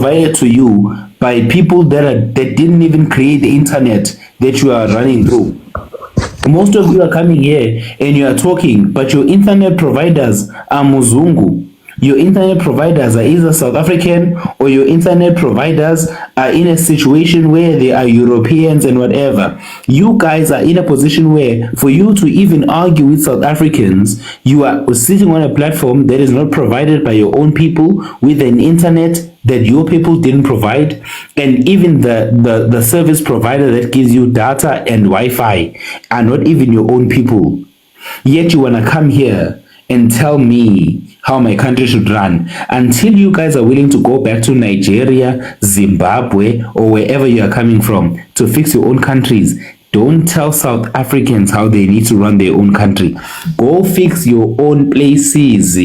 provided to you by people that didn't even create the internet that you are running through. Most of you are coming here and you are talking, but your internet providers are Muzungu. Your internet providers are either South African, or your internet providers are in a situation where they are Europeans and whatever. You guys are in a position where for you to even argue with South Africans, you are sitting on a platform that is not provided by your own people, with an internet that your people didn't provide, and even the service provider that gives you data and Wi-Fi are not even your own people. Yet you want to come here and tell me how my country should run. Until you guys are willing to go back to Nigeria, Zimbabwe, or wherever you are coming from to fix your own countries, don't tell South Africans how they need to run their own country. Go fix your own places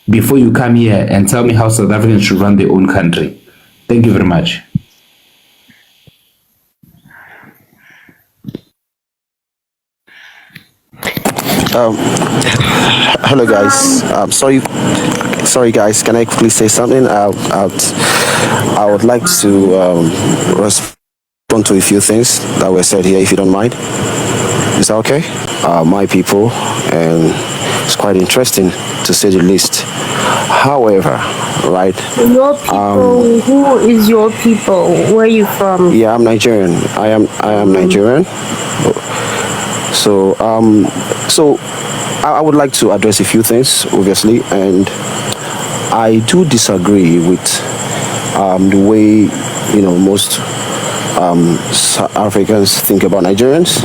before you come here and tell me how South Africans should run their own country. Thank you very much. Hello guys. Sorry guys. Can I quickly say something? I would like to respond to a few things that were said here, if you don't mind. Is that okay? My people, and it's quite interesting to say the least. However, right? Your people. Who is your people? Where are you from? Yeah, I'm Nigerian. I am Nigerian. So I would like to address a few things, obviously, and I do disagree with the way most South Africans think about Nigerians,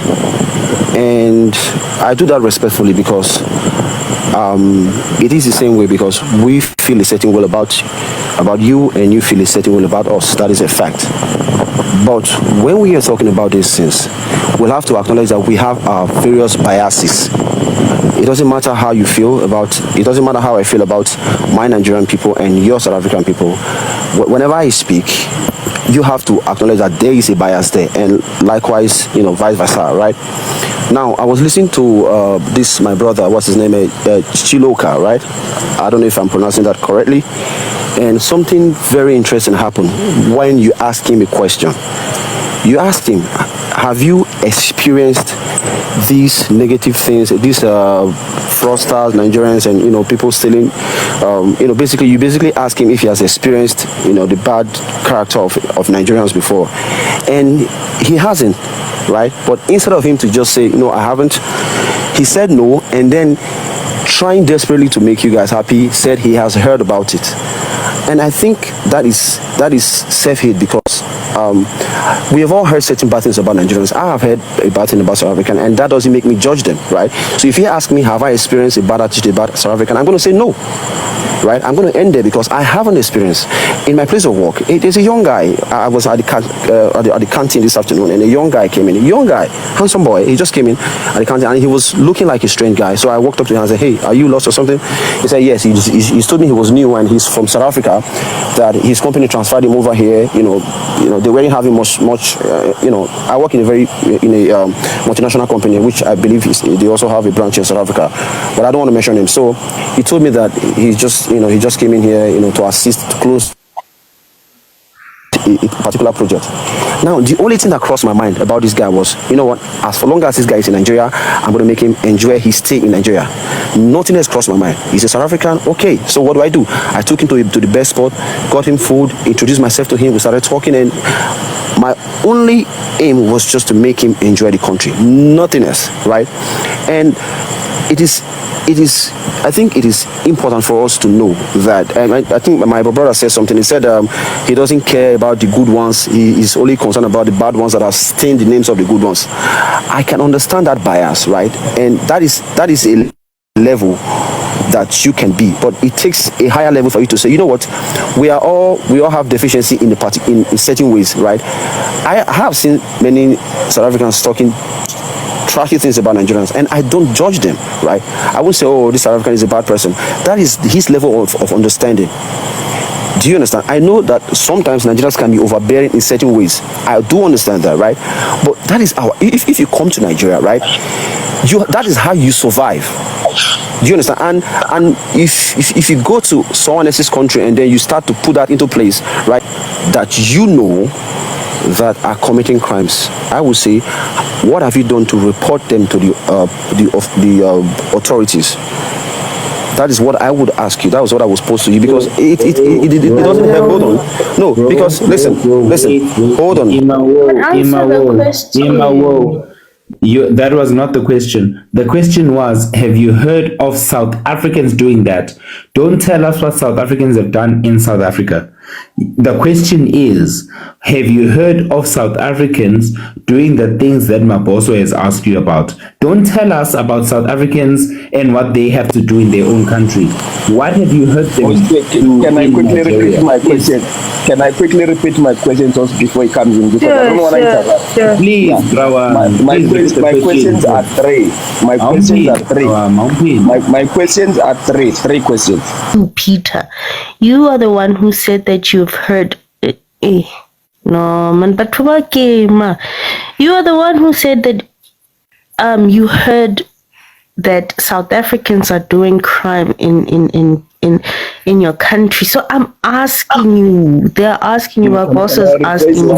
and I do that respectfully because it is the same way, because we feel a certain way about you, and you feel a certain way about us. That is a fact. But when we are talking about these things, we'll have to acknowledge that we have our various biases. It doesn't matter how you feel about, it doesn't matter how I feel about my Nigerian people and your South African people. Whenever I speak, you have to acknowledge that there is a bias there, and likewise, vice versa, right? Now, I was listening to this, my brother, what's his name, Chiloka, right? I don't know if I'm pronouncing that correctly. And something very interesting happened when you asked him a question. You asked him, have you experienced these negative things, these fraudsters, Nigerians, and people stealing? You basically ask him if he has experienced the bad character of Nigerians before, and he hasn't, right? But instead of him to just say no, I haven't, he said no, and then trying desperately to make you guys happy, said he has heard about it. And I think that is self-hate, because we have all heard certain bad things about Nigerians. I have heard a bad thing about South African, and that doesn't make me judge them, right? So if you ask me, have I experienced a bad attitude about South African, I'm going to say no, right? I'm going to end there, because I haven't experienced. In my place of work, there's a young guy. I was at the canteen this afternoon, and a young guy came in. A young guy, handsome boy. He just came in at the canteen, and he was looking like a strange guy. So I walked up to him and said, "Hey, are you lost or something?" He said, "Yes." He told me he was new and he's from South Africa. That his company transferred him over here. They weren't having much. I work in a multinational company, which I believe they also have a branch in South Africa, but I don't want to mention him. So he told me that he just came in here, to assist to close a particular project. Now, the only thing that crossed my mind about this guy was, as for long as this guy is in Nigeria, I'm going to make him enjoy his stay in Nigeria. Nothing else crossed my mind. He's a South African. Okay, so what do? I took him to the best spot, got him food, introduced myself to him. We started talking, and my only aim was just to make him enjoy the country. Nothing else, right? And I think it is important for us to know that, and I think my brother said something. He said he doesn't care about the good ones. He is only concerned about the bad ones that have stained the names of the good ones. I can understand that bias, right? And that is a level that you can be, but it takes a higher level for you to say, you know what, we all have deficiency in certain ways, right? I have seen many South Africans talking trashy things about Nigerians, and I don't judge them, right? I won't say, oh, this South African is a bad person. That is his level of understanding. Do you understand? I know that sometimes Nigerians can be overbearing in certain ways. I do understand that, right? But that is if you come to Nigeria, right, that is how you survive. Do you understand? And if you go to someone else's country and then you start to put that into place, right, that you know that are committing crimes, I would say, what have you done to report them to the authorities? That is what I would ask you. That was what I was supposed to you, because it doesn't help. Hold on. No, because listen, hold on. That was not the question. The question was, have you heard of South Africans doing that? Don't tell us what South Africans have done in South Africa. The question is, have you heard of South Africans doing the things that Maboso has asked you about? Don't tell us about South Africans and what they have to do in their own country. What have you heard them do? Can I quickly Nigeria? repeat my question? Can I quickly repeat my question just before he comes in? Because I don't want to interrupt. Please, Brawan. My questions are three. My questions are three. My questions are three questions. Peter, you are the one who said that you've heard. No, man, but you are the one who said that you heard that South Africans are doing crime in your country. So I'm asking you. They're asking you. Our boss is asking you.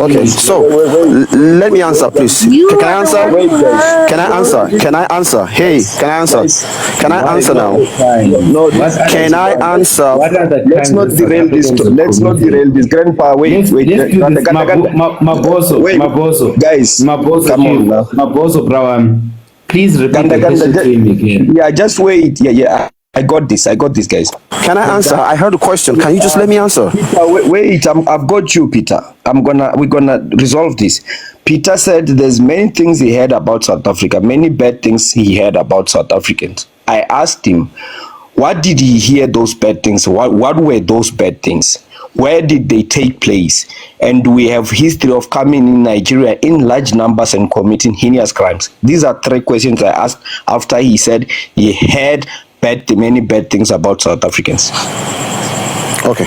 Okay, so let me answer, please. Can I answer? Can I answer? Hey, can I answer? Can I answer now? No, Can I answer? let's not derail this. Let's not derail this. Grandpa, wait. Maboso, Guys, come on now. Maboso, Brawan. Please repeat the question to him again. Yeah, just wait. Yeah. I got this, guys. Can I answer? I heard a question. Can you just let me answer? Peter, wait. I've got you, Peter. We're gonna resolve this. Peter said there's many things he heard about South Africa, many bad things he heard about South Africans. I asked him, what did he hear those bad things? What were those bad things? Where did they take place? And we have history of coming in Nigeria in large numbers and committing heinous crimes. These are three questions I asked after he said he heard many bad things about South Africans. Okay,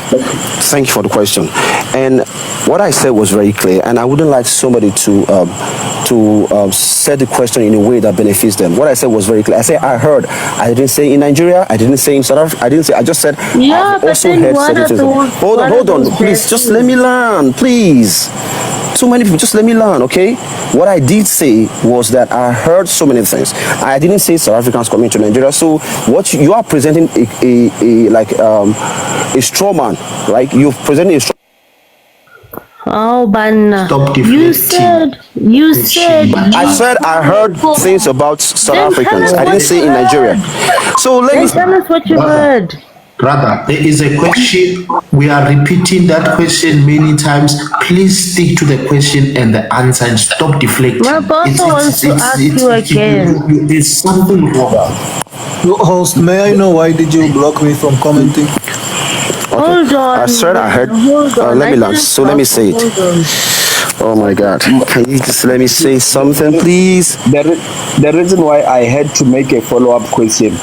thank you for the question. And what I said was very clear, and I wouldn't like somebody to set the question in a way that benefits them. What I said was very clear. I said I heard. I didn't say in Nigeria. I didn't say in South Africa. I just said Yeah, I've but also then heard what certain are things. those? Hold on, please. Just let me learn, please. So many people, just let me learn, okay? What I did say was that I heard so many things. I didn't say South Africans coming to Nigeria. So what you are presenting a straw man, right? You're presenting a straw. Oh, Banna. Stop You deflecting. said. I said I heard things about South Then tell Africans. us I what didn't say you in Nigeria. heard. So let Then me. tell us what you heard. Brother, there is a question. We are repeating that question many times. Please stick to the question and the answer and stop deflecting. My boss wants to ask you again. There's something wrong. Host, may I know why did you block me from commenting? Hold on. I said I heard. Hold on. Let me learn. So let me say it. Hold on. Oh my God. Can you just let me say something, please? The reason why I had to make a follow-up question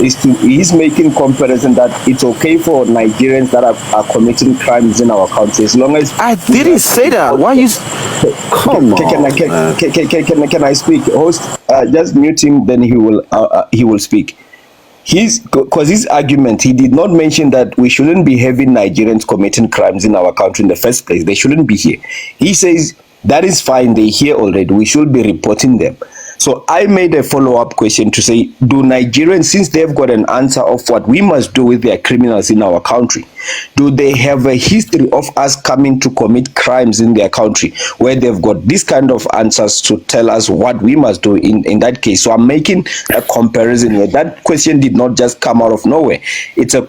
is he's making comparison that it's okay for Nigerians that are committing crimes in our country as long as I didn't say that. Why you? Come on. Can I speak? Host, just mute him, then he will speak. Because his argument, he did not mention that we shouldn't be having Nigerians committing crimes in our country in the first place. They shouldn't be here. He says that is fine, they're here already. We should be reporting them. So I made a follow-up question to say, do Nigerians, since they've got an answer of what we must do with their criminals in our country, do they have a history of us coming to commit crimes in their country where they've got this kind of answers to tell us what we must do in that case? So I'm making a comparison here. That question did not just come out of nowhere. It's a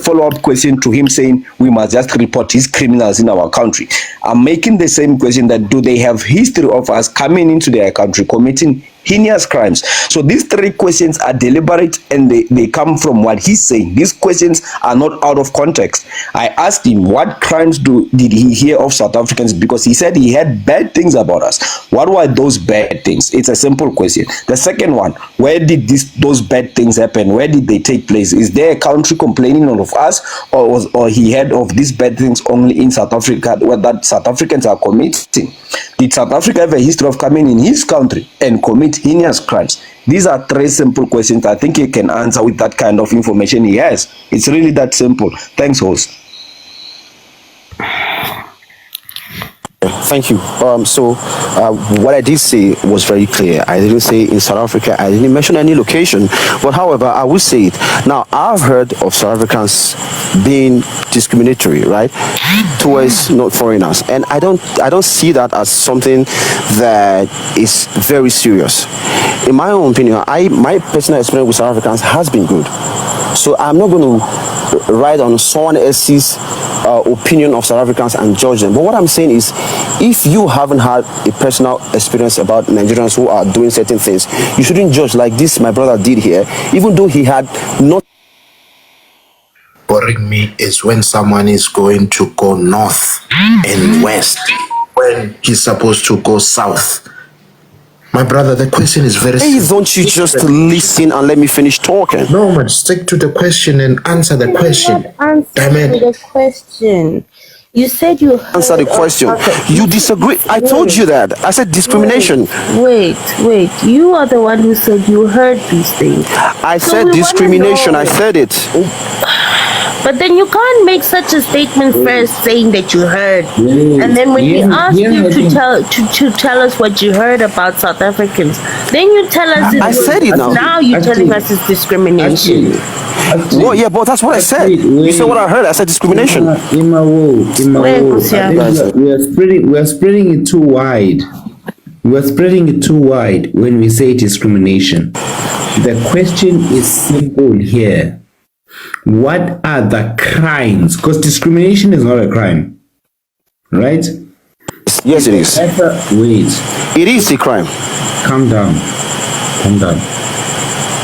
follow-up question to him saying we must just report his criminals in our country. I'm making the same question that do they have history of us coming into their country committing heinous crimes? So these three questions are deliberate and they come from what he's saying. These questions are not out of context. I asked him what crimes did he hear of South Africans, because he said he had bad things about us. What were those bad things? It's a simple question. The second one, where did those bad things happen? Where did they take place? Is there a country complaining of us, or he heard of these bad things only in South Africa, where that South Africans are committing? Did South Africa have a history of coming in his country and commit heinous crimes? These are three simple questions I think he can answer with that kind of information he has. It's really that simple. Thanks, host. Thank you. What I did say was very clear. I didn't say in South Africa. I didn't mention any location. But however, I will say it. Now, I've heard of South Africans being discriminatory, right, towards not foreigners, and I don't see that as something that is very serious. In my own opinion, my personal experience with South Africans has been good. So I'm not going to ride on someone else's opinion of South Africans and judge them. But what I'm saying is, if you haven't had a personal experience about Nigerians who are doing certain things, you shouldn't judge like this my brother did here, even though he had not. Bothering me is when someone is going to go north and west when he's supposed to go south. My brother, the question is very simple. Hey, don't you just listen and let me finish talking? No, man, stick to the question and answer the question. Answer the question. You said you heard Answer the question. You disagree. I told you that. I said discrimination. Wait. You are the one who said you heard these things. I said discrimination. I said it. But then you can't make such a statement first saying that you heard, and then when we ask you to tell us what you heard about South Africans, then you tell us I said it now. Now you're telling us it's discrimination. Well, yeah, but that's what I said. You said what I heard. I said discrimination. I think we are spreading it too wide. We are spreading it too wide when we say discrimination. The question is simple here. What are the crimes? Because discrimination is not a crime, right? Yes, it is. Wait. It is a crime. Calm down.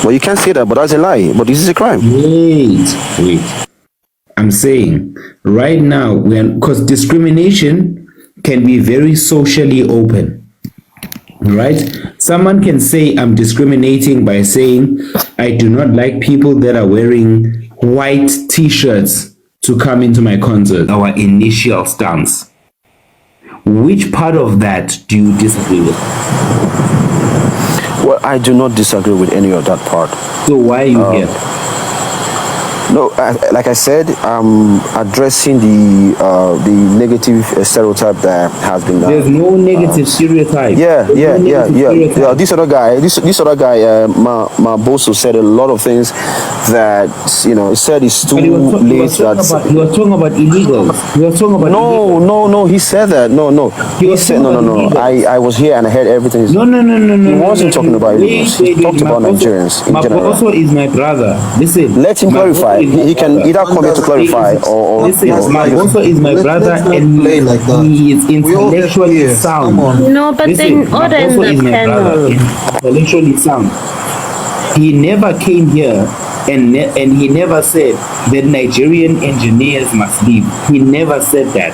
Well, you can't say that, but that's a lie. But this is a crime. Wait. I'm saying right now, because discrimination can be very socially open, right? Someone can say I'm discriminating by saying I do not like people that are wearing white t-shirts to come into my concert. Our initial stance. Which part of that do you disagree with? Well, I do not disagree with any of that part. So why are you here? No, like I said, I'm addressing the negative stereotype that has been done. There's no negative stereotype. Yeah. This other guy, my boss, who said a lot of things that he said it's too late. You were talking about illegals. You were talking about No. He said that. No. He said no. I was here and I heard everything. No. He wasn't talking about illegals. He talked about Nigerians in general. My boss is my brother. Listen. Let him clarify. He can either come here to clarify or listen. My boss is my brother, and he is intellectually sound. No, but then order in the panel. Intellectually sound. He never came here and he never said that Nigerian engineers must leave. He never said that.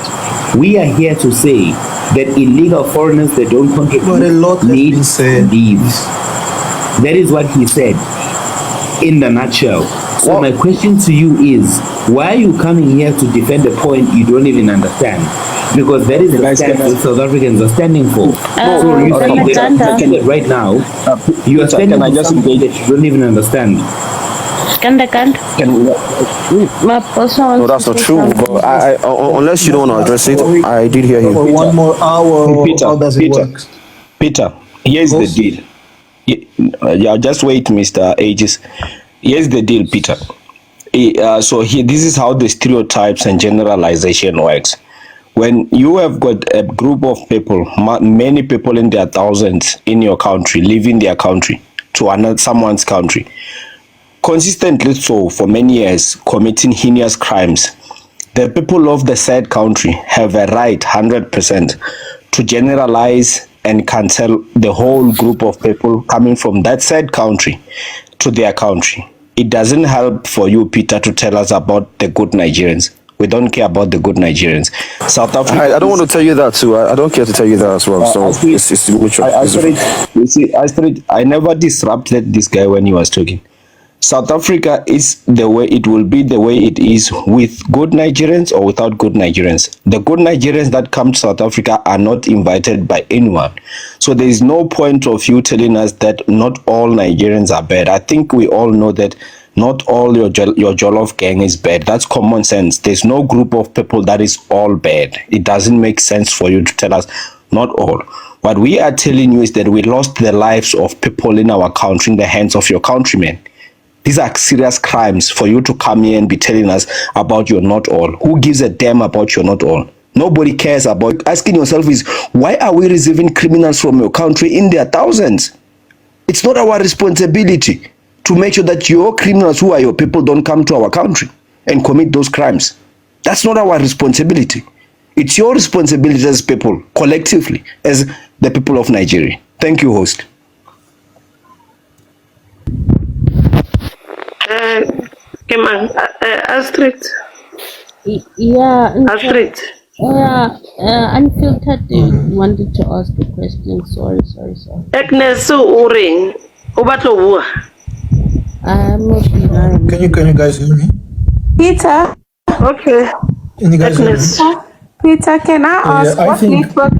We are here to say that illegal foreigners that don't contribute need to leave. That is what he said in the nutshell. So my question to you is, why are you coming here to defend a point you don't even understand? Because that is the stance that South Africans are standing for. So you think that right now, you are standing for something that you don't even understand. No, that's not true. But unless you don't want to address it, I did hear you. For 1 more hour, how does it work? Peter, here's the deal. Yeah, just wait, Mr. Aegis. Here's the deal, Peter. This is how the stereotypes and generalization works. When you have got a group of people, many people in their thousands in your country, leaving their country to someone's country, consistently so for many years, committing heinous crimes, the people of the said country have a right 100% to generalize and cancel the whole group of people coming from that said country to their country. It doesn't help for you, Peter, to tell us about the good Nigerians. We don't care about the good Nigerians. South Africa. I don't want to tell you that too. I don't care to tell you that as well. So it's mutual. I never disrupted this guy when he was talking. South Africa is the way it will be the way it is with good Nigerians or without good Nigerians. The good Nigerians that come to South Africa are not invited by anyone. So there is no point of you telling us that not all Nigerians are bad. I think we all know that not all your Jollof gang is bad. That's common sense. There's no group of people that is all bad. It doesn't make sense for you to tell us not all. What we are telling you is that we lost the lives of people in our country in the hands of your countrymen. These are serious crimes for you to come here and be telling us about you're not all. Who gives a damn about you're not all? Nobody cares about. Asking yourself is, why are we receiving criminals from your country in their thousands? It's not our responsibility to make sure that your criminals who are your people don't come to our country and commit those crimes. That's not our responsibility. It's your responsibility as people, collectively, as the people of Nigeria. Thank you, host. Astrid. Yeah, Astrid. Unfiltered wanted to ask a question. Sorry. Agnes Uring. Obatlo. I'm not behind. Can you guys hear me? Peter, Okay. Can you guys hear me? Agnes. Peter, can I ask I what think network